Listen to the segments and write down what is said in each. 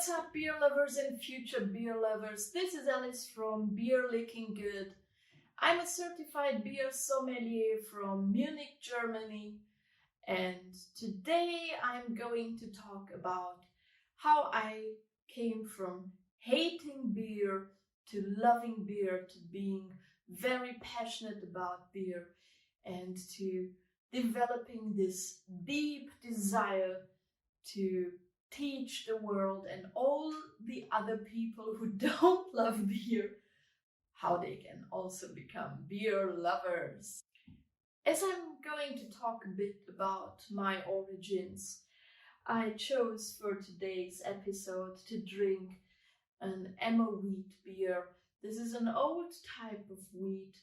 What's up, beer lovers and future beer lovers? This is Alice from Beer Licking Good. I'm a certified beer sommelier from Munich, Germany, and today I'm going to talk about how I came from hating beer to loving beer, to being very passionate about beer, and to developing this deep desire to teach the world and all the other people who don't love beer how they can also become beer lovers. As I'm going to talk a bit about my origins, I chose for today's episode to drink an Emma wheat beer. This is an old type of wheat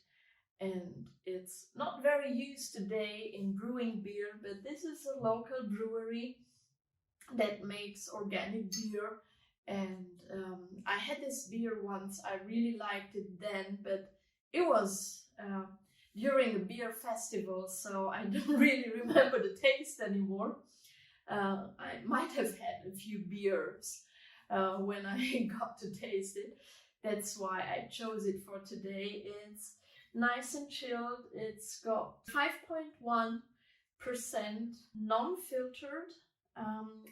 and it's not very used today in brewing beer, but this is a local brewery that makes organic beer, and I had this beer once. I really liked it then, but it was during a beer festival, so I don't really remember the taste anymore. I might have had a few beers when I got to taste it. That's why I chose it for today. It's nice and chilled. It's got 5.1% non-filtered.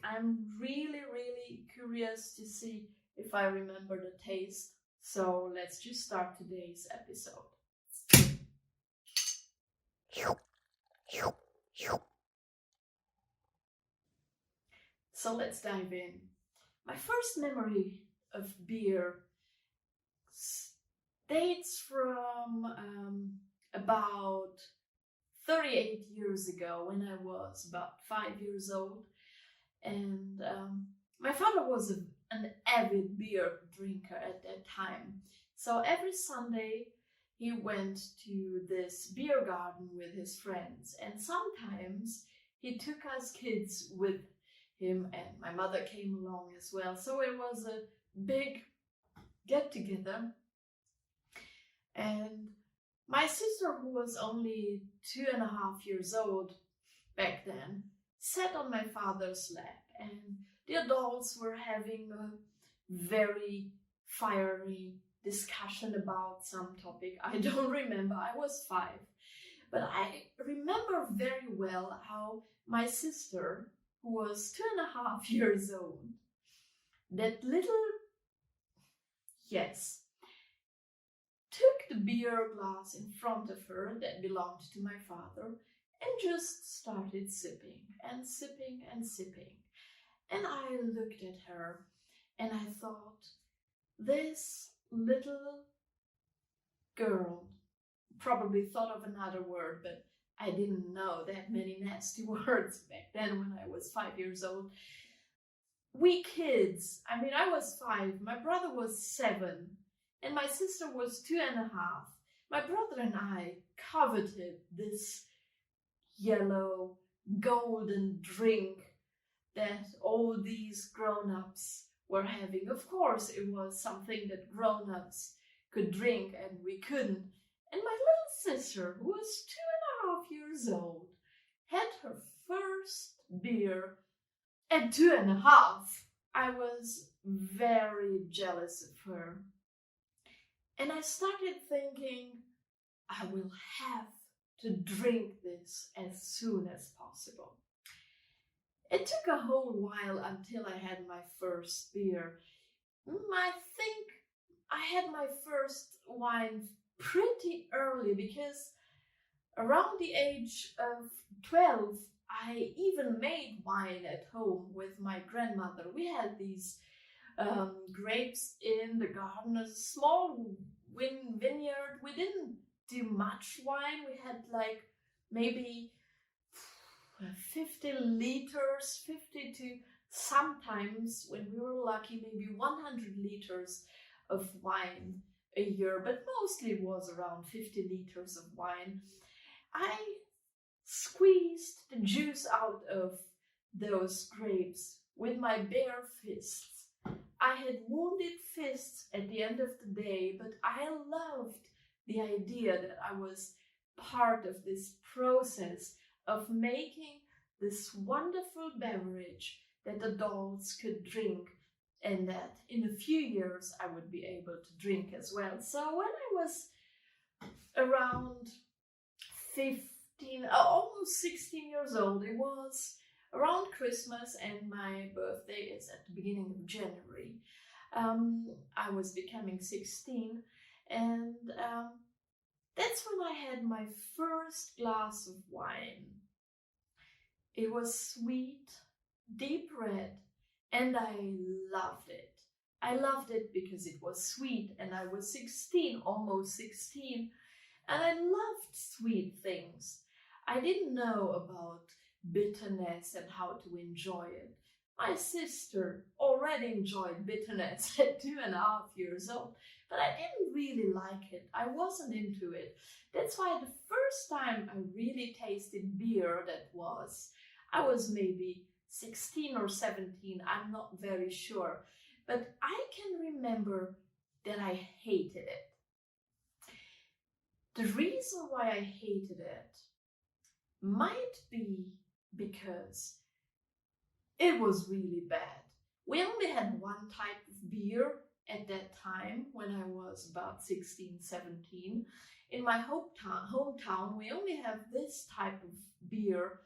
I'm really curious to see if I remember the taste. So let's just start today's episode. So let's dive in. My first memory of beer dates from about 38 years ago, when I was about 5 years old. And my father was an avid beer drinker at that time. So every Sunday he went to this beer garden with his friends, and sometimes he took us kids with him, and my mother came along as well. So it was a big get together. And my sister, who was only 2.5 years old back then, sat on my father's lap, and the adults were having a very fiery discussion about some topic. I don't remember, I was 5, but I remember very well how my sister, who was 2.5 years old, that little, took the beer glass in front of her that belonged to my father and just started sipping and sipping and sipping. And I looked at her and I thought, this little girl probably thought of another word, but I didn't know that many nasty words back then when I was 5 years old. We kids, I mean, I was 5, my brother was 7, and my sister was 2.5. My brother and I coveted this yellow golden drink that all these grown-ups were having. Of course, it was something that grown-ups could drink and we couldn't. And my little sister, who was 2.5 years old, had her first beer at 2.5. I was very jealous of her. And I started thinking, I will have to drink this as soon as possible. It took a whole while until I had my first beer. I think I had my first wine pretty early, because around the age of 12, I even made wine at home with my grandmother. We had these grapes in the garden, a small vineyard. We didn't do much wine. We had like maybe 50 liters, 50 to sometimes, when we were lucky, maybe 100 liters of wine a year, but mostly it was around 50 liters of wine. I squeezed the juice out of those grapes with my bare fists. I had wounded fists at the end of the day, but I loved the idea that I was part of this process of making this wonderful beverage that adults could drink and that in a few years I would be able to drink as well. So when I was around 15, almost 16 years old, it was around Christmas, and my birthday is at the beginning of January. I was becoming 16, and that's when I had my first glass of wine. It was sweet, deep red, and I loved it. I loved it because it was sweet, and I was 16, almost 16, and I loved sweet things. I didn't know about bitterness and how to enjoy it. My sister already enjoyed bitterness at 2.5 years old, but I didn't really like it. I wasn't into it. That's why the first time I really tasted beer, I was maybe 16 or 17, I'm not very sure. But I can remember that I hated it. The reason why I hated it might be because it was really bad. We only had one type of beer at that time when I was about 16, 17. In my hometown, we only have this type of beer,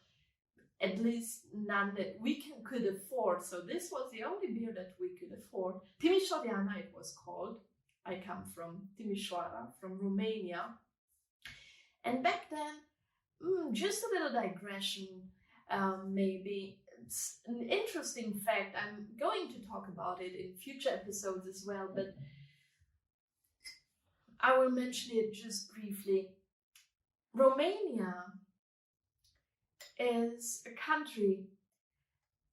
at least none that we could afford. So this was the only beer that we could afford. Timișoara it was called. I come from Timișoara, from Romania. And back then, just a little digression, maybe. It's an interesting fact. I'm going to talk about it in future episodes as well, but I will mention it just briefly. Romania is a country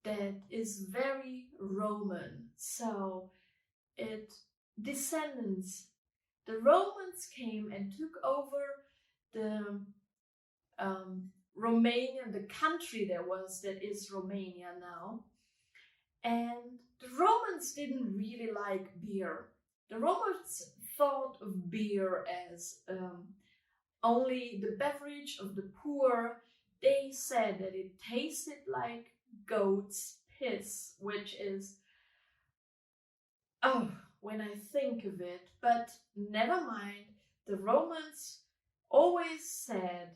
that is very Roman. So the Romans came and took over the Romania, the country that is Romania now. And the Romans didn't really like beer. The Romans thought of beer as only the beverage of the poor. They said that it tasted like goat's piss, which is, when I think of it, but never mind. The Romans always said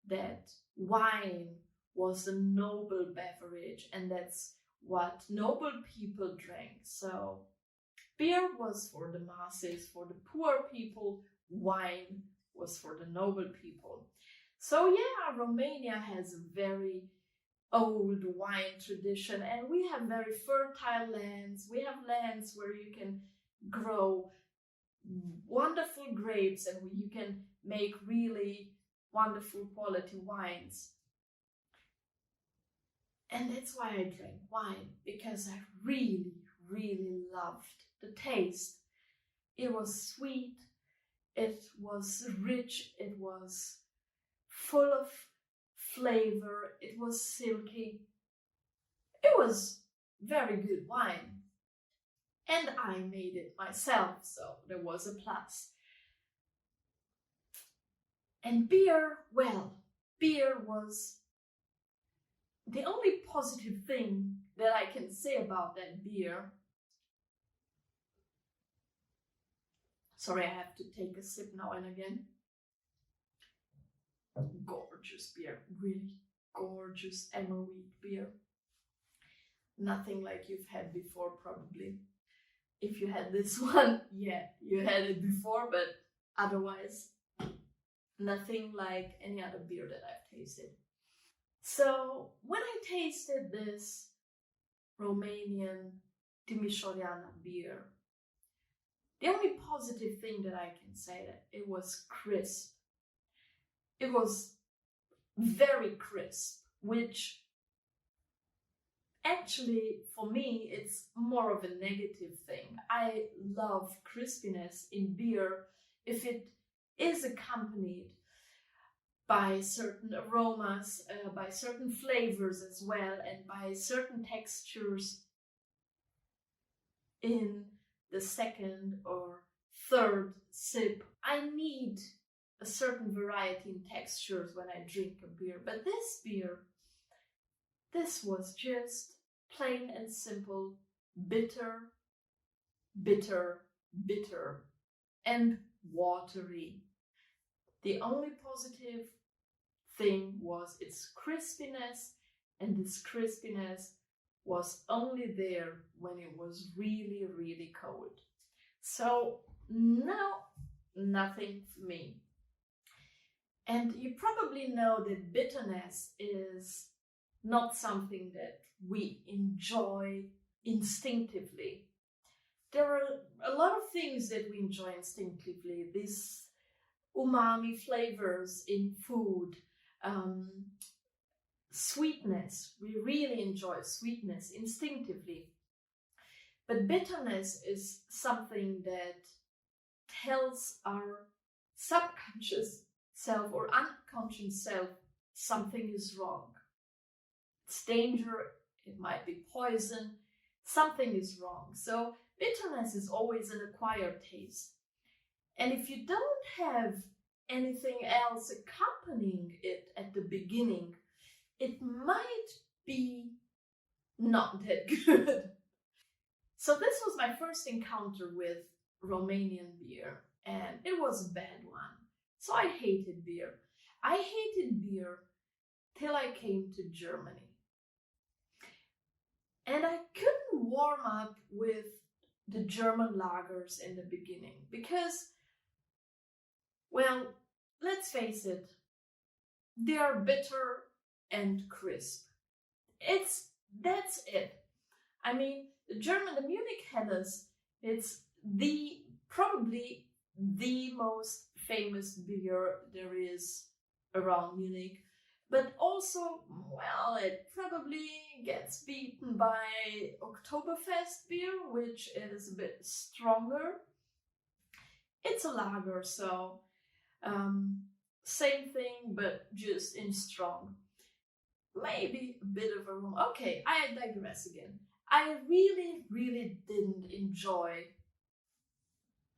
that wine was a noble beverage, and that's what noble people drank. So beer was for the masses, for the poor people. Wine was for the noble people. So yeah, Romania has a very old wine tradition, and we have very fertile lands. We have lands where you can grow wonderful grapes and you can make really wonderful quality wines. And that's why I drank wine, because I really, really loved the taste. It was sweet, it was rich, it was full of flavor, it was silky. It was very good wine. And I made it myself, so there was a plus. And beer, well, beer was the only positive thing that I can say about that beer. Sorry, I have to take a sip now and again. Gorgeous beer, really gorgeous emmer wheat beer. Nothing like you've had before, probably. If you had this one, yeah, you had it before, but otherwise, nothing like any other beer that I've tasted. So when I tasted this Romanian Timișoara beer, the only positive thing that I can say that it was crisp. It was very crisp, which actually for me it's more of a negative thing. I love crispiness in beer if it is accompanied by certain aromas, by certain flavors as well, and by certain textures in the second or third sip. I need a certain variety in textures when I drink a beer. But this beer, this was just plain and simple, bitter, bitter, bitter, and watery. The only positive thing was its crispiness, and this crispiness was only there when it was really, really cold. So no, nothing for me. And you probably know that bitterness is not something that we enjoy instinctively. There are a lot of things that we enjoy instinctively. These umami flavors in food, sweetness. We really enjoy sweetness instinctively. But bitterness is something that tells our subconscious self or unconscious self something is wrong. It's danger, it might be poison, something is wrong. So bitterness is always an acquired taste. And if you don't have anything else accompanying it at the beginning, it might be not that good. So this was my first encounter with Romanian beer, and it was a bad one. So I hated beer. I hated beer till I came to Germany. And I couldn't warm up with the German lagers in the beginning because, well, let's face it, they are bitter and crisp. That's it. I mean, the Munich Helles, it's probably the most famous beer there is around Munich. But also, well, it probably gets beaten by Oktoberfest beer, which is a bit stronger. It's a lager, so same thing, but just in strong. Maybe a bit of aroma. Okay, I digress again. I really, really didn't enjoy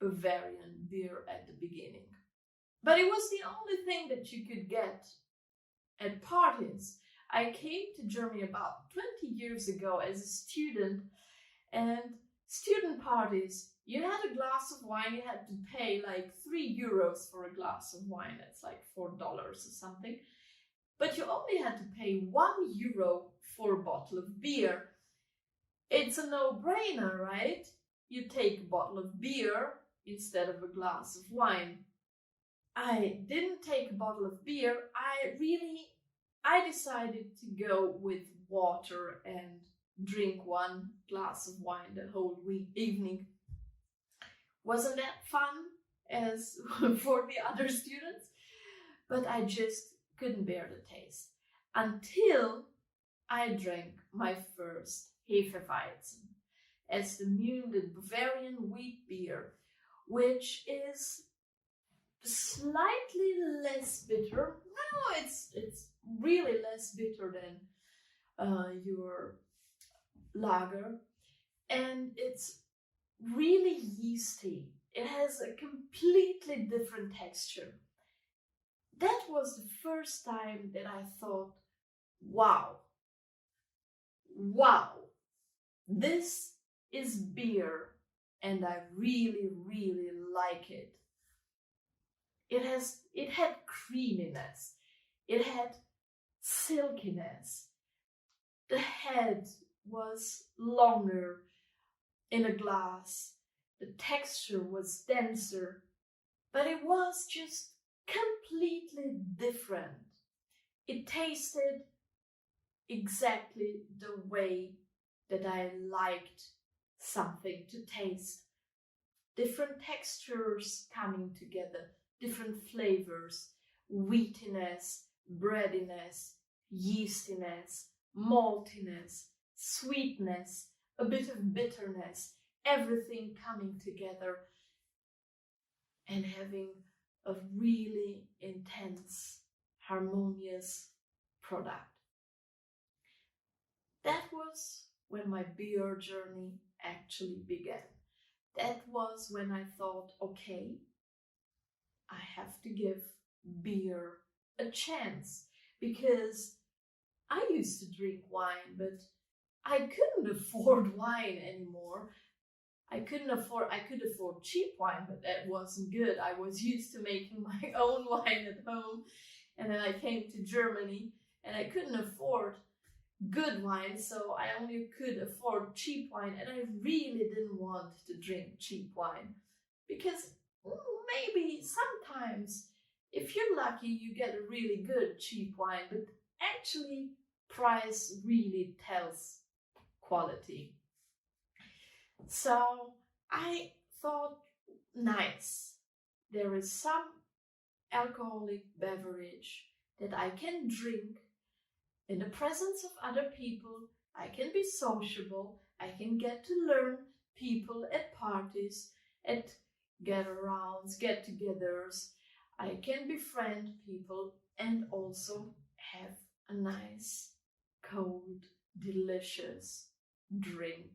Bavarian beer at the beginning. But it was the only thing that you could get at parties. I came to Germany about 20 years ago as a student, and student parties, you had a glass of wine, you had to pay like €3 for a glass of wine. That's like $4 or something. But you only had to pay €1 for a bottle of beer. It's a no-brainer, right? You take a bottle of beer instead of a glass of wine. I didn't take a bottle of beer. I decided to go with water and drink one glass of wine the whole evening. Wasn't that fun as for the other students? But I just couldn't bear the taste until I drank my first Hefeweizen as the Bavarian wheat beer, which is slightly less bitter. No, it's really less bitter than your lager, and it's really yeasty. It has a completely different texture. That was the first time that I thought, wow, this is beer, and I really, really like it. It had creaminess, it had silkiness. The head was longer in a glass, the texture was denser, but it was just completely different. It tasted exactly the way that I liked something to taste. Different textures coming together, different flavors, wheatiness, breadiness, yeastiness, maltiness, sweetness, a bit of bitterness, everything coming together and having a really intense, harmonious product. That was when my beer journey actually began. That was when I thought, okay, I have to give beer a chance, because I used to drink wine, but I couldn't afford wine anymore. I could afford cheap wine, but that wasn't good. I was used to making my own wine at home. And then I came to Germany and I couldn't afford good wine, so I only could afford cheap wine. And I really didn't want to drink cheap wine because maybe sometimes if you're lucky, you get a really good cheap wine, but actually price really tells quality. So I thought, nice, there is some alcoholic beverage that I can drink in the presence of other people. I can be sociable. I can get to learn people at parties, at get-arounds, get-togethers. I can befriend people and also have a nice, cold, delicious drink.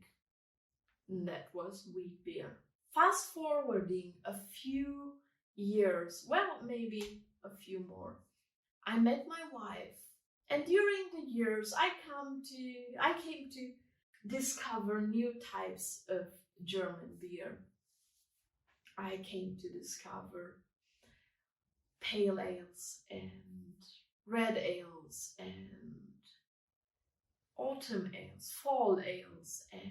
And that was wheat beer. Fast forwarding a few years, well, maybe a few more, I met my wife. And during the years, I came to discover new types of German beer. I came to discover pale ales and red ales and autumn ales, fall ales, and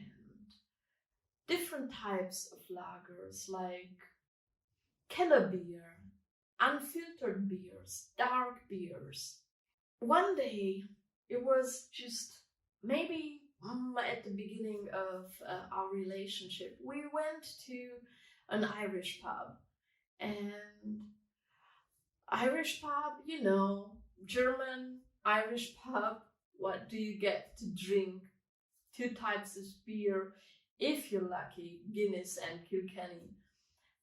different types of lagers like Keller beer, unfiltered beers, dark beers. One day, it was just maybe at the beginning of our relationship, we went to an Irish pub. And Irish pub, you know, German Irish pub, what do you get to drink? Two types of beer, if you're lucky, Guinness and Kilkenny.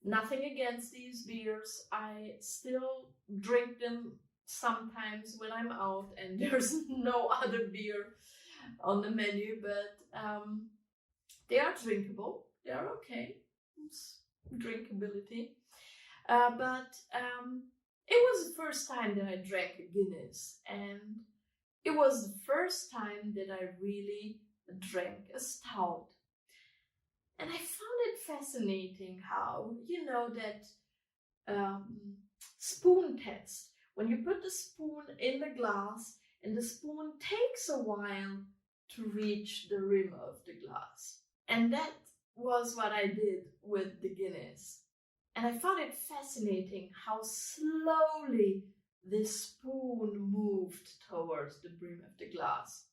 Nothing against these beers. I still drink them sometimes when I'm out and there's no other beer on the menu, but they are drinkable. They are okay. It's drinkability. But it was the first time that I drank a Guinness, and it was the first time that I really drank a stout. And I found it fascinating how, you know, that spoon test. When you put the spoon in the glass and the spoon takes a while to reach the rim of the glass. And that was what I did with the Guinness. And I found it fascinating how slowly this spoon moved towards the brim of the glass.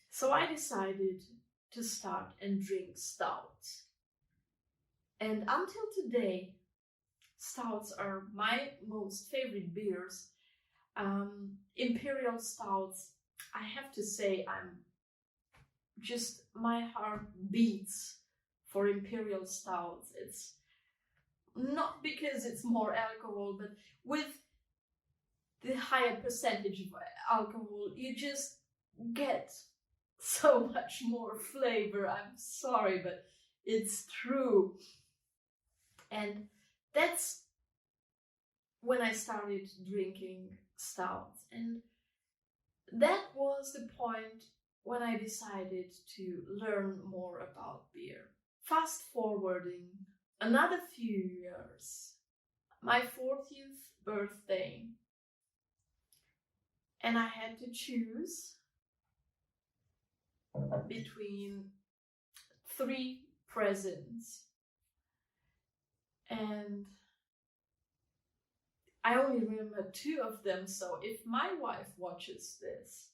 So I decided to start and drink stouts. And until today, stouts are my most favorite beers. Imperial stouts, I have to say, my heart beats for imperial stouts. It's not because it's more alcohol, but with the higher percentage of alcohol, you just get so much more flavor. I'm sorry, but it's true. And that's when I started drinking stouts. And that was the point when I decided to learn more about beer. Fast forwarding another few years, my 40th birthday, and I had to choose between 3 presents. And I only remember 2 of them, so if my wife watches this,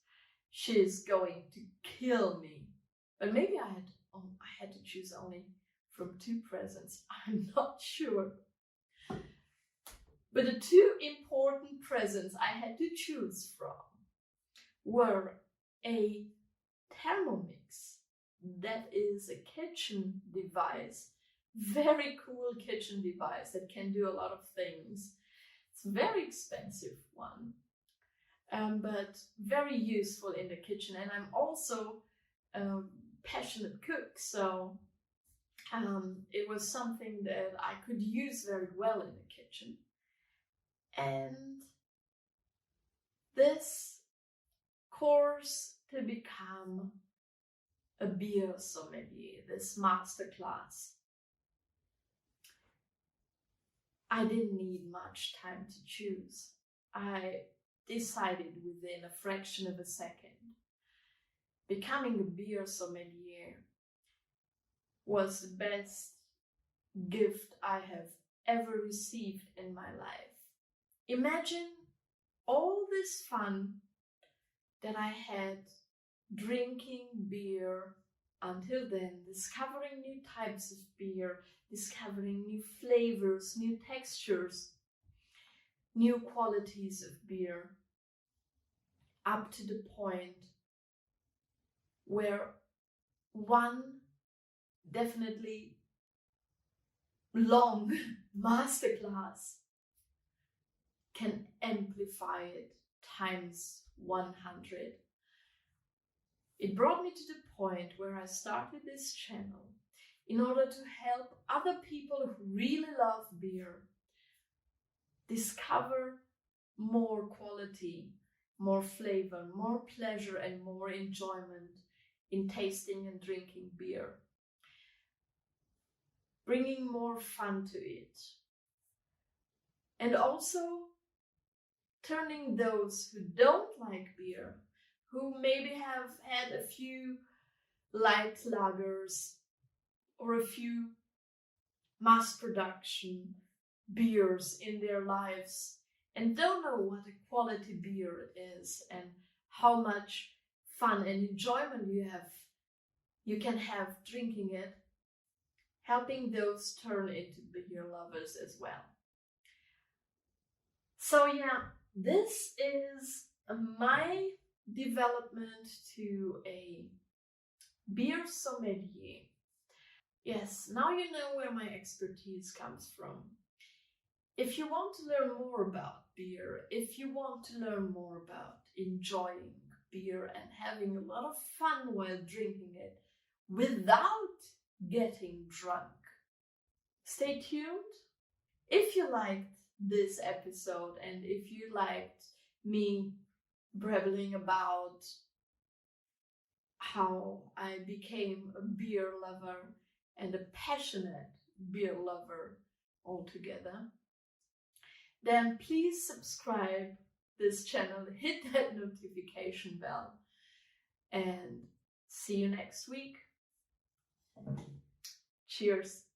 she's going to kill me. But maybe I had to choose only from 2 presents. I'm not sure. But the 2 important presents I had to choose from were a Thermomix. That is a kitchen device, very cool kitchen device that can do a lot of things. It's a very expensive one, but very useful in the kitchen. And I'm also a passionate cook, so it was something that I could use very well in the kitchen. And this course to become a beer sommelier, this masterclass, I didn't need much time to choose. I decided within a fraction of a second. Becoming a beer sommelier was the best gift I have ever received in my life. Imagine all this fun that I had drinking beer until then, discovering new types of beer, discovering new flavors, new textures, new qualities of beer, up to the point where one definitely long masterclass can amplify it times 100. It brought me to the point where I started this channel in order to help other people who really love beer discover more quality, more flavor, more pleasure, and more enjoyment in tasting and drinking beer. Bringing more fun to it. And also turning those who don't like beer, who maybe have had a few light lagers or a few mass production beers in their lives and don't know what a quality beer is and how much fun and enjoyment you can have drinking it, helping those turn into beer lovers as well. So yeah, this is my development to a beer sommelier. Yes, now you know where my expertise comes from. If you want to learn more about beer, if you want to learn more about enjoying beer and having a lot of fun while drinking it without getting drunk, stay tuned. If you liked this episode and if you liked me babbling about how I became a beer lover and a passionate beer lover altogether, then please subscribe this channel, hit that notification bell, and see you next week. Cheers.